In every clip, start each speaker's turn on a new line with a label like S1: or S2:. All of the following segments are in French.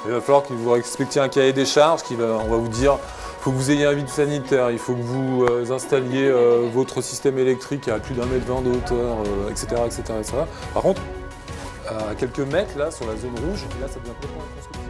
S1: Il va falloir qu'il vous respectiez un cahier des charges, on va vous dire il faut que vous ayez un vide sanitaire, il faut que vous installiez votre système électrique à plus d'1,20 m de hauteur, etc., etc., etc. Par contre, à quelques mètres, là, sur la zone rouge, là, ça devient complètement inconstructible.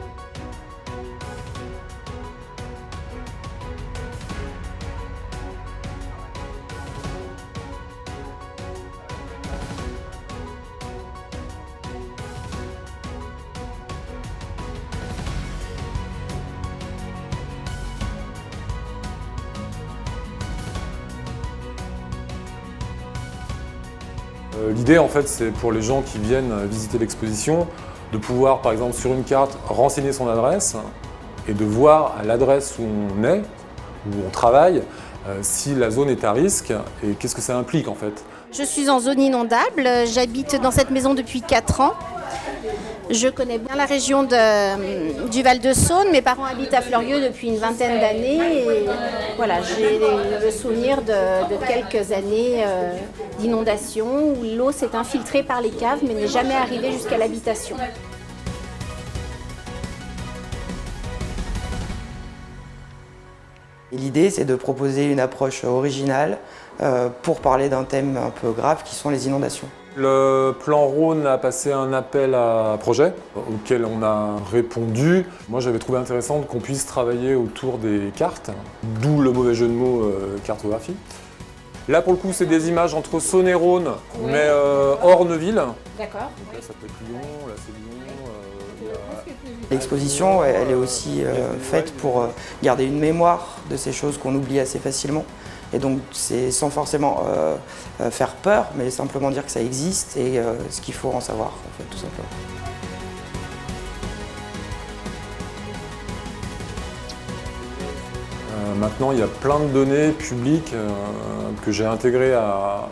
S1: L'idée, en fait, c'est pour les gens qui viennent visiter l'exposition de pouvoir, par exemple, sur une carte, renseigner son adresse et de voir à l'adresse où on est, où on travaille, si la zone est à risque et qu'est-ce que ça implique, en fait.
S2: Je suis en zone inondable, j'habite dans cette maison depuis 4 ans. Je connais bien la région du Val-de-Saône. Mes parents habitent à Fleurieux depuis une vingtaine d'années. Et voilà, j'ai le souvenir de quelques années d'inondation où l'eau s'est infiltrée par les caves mais n'est jamais arrivée jusqu'à l'habitation.
S3: L'idée, c'est de proposer une approche originale pour parler d'un thème un peu grave qui sont les inondations.
S1: Le plan Rhône a passé un appel à projet auquel on a répondu. Moi, j'avais trouvé intéressant qu'on puisse travailler autour des cartes, d'où le mauvais jeu de mots cartographie. Là, pour le coup, c'est des images entre Saône et Rhône, oui. Mais hors Neuville.
S2: D'accord.
S1: Donc là, ça peut être Lyon, là, c'est Lyon.
S3: L'exposition, elle est aussi faite pour garder une mémoire de ces choses qu'on oublie assez facilement. Et donc, c'est sans forcément faire peur, mais simplement dire que ça existe et ce qu'il faut en savoir, en fait, tout simplement.
S1: Maintenant, il y a plein de données publiques que j'ai intégrées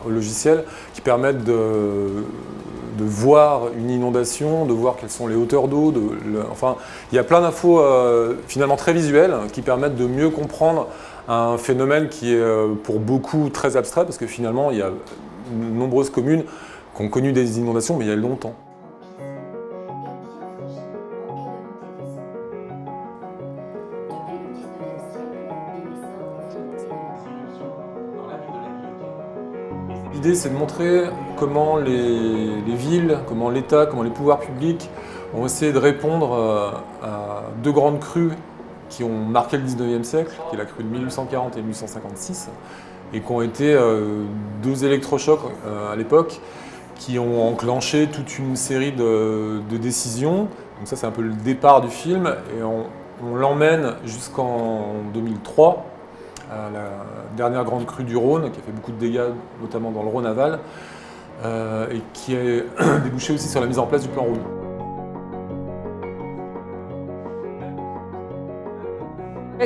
S1: au logiciel qui permettent de voir une inondation, de voir quelles sont les hauteurs d'eau. Enfin, il y a plein d'infos finalement très visuelles qui permettent de mieux comprendre un phénomène qui est pour beaucoup très abstrait parce que finalement, il y a de nombreuses communes qui ont connu des inondations, mais il y a longtemps. L'idée, c'est de montrer comment les villes, comment l'État, comment les pouvoirs publics ont essayé de répondre à deux grandes crues qui ont marqué le 19e siècle, qui est la crue de 1840 et 1856, et qui ont été deux électrochocs à l'époque, qui ont enclenché toute une série de décisions. Donc ça, c'est un peu le départ du film, et on l'emmène jusqu'en 2003, à la dernière grande crue du Rhône, qui a fait beaucoup de dégâts, notamment dans le Rhône aval, et qui a débouché aussi sur la mise en place du plan Rhône.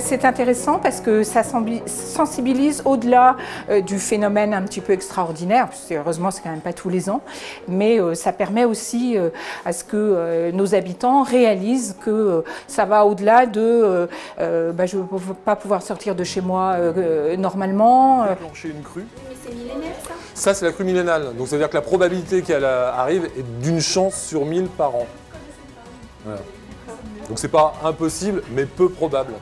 S4: C'est intéressant parce que ça sensibilise au-delà du phénomène un petit peu extraordinaire, parce que heureusement c'est quand même pas tous les ans, mais ça permet aussi à ce que nos habitants réalisent que ça va au-delà de je ne vais pas pouvoir sortir de chez moi normalement.
S1: Déclencher une crue.
S2: Mais c'est millénaire ça ?
S1: Ça, c'est la crue millénale. Donc ça veut dire que la probabilité qu'elle arrive est d'une chance sur 1000 par an. Voilà. Donc c'est pas impossible, mais peu probable.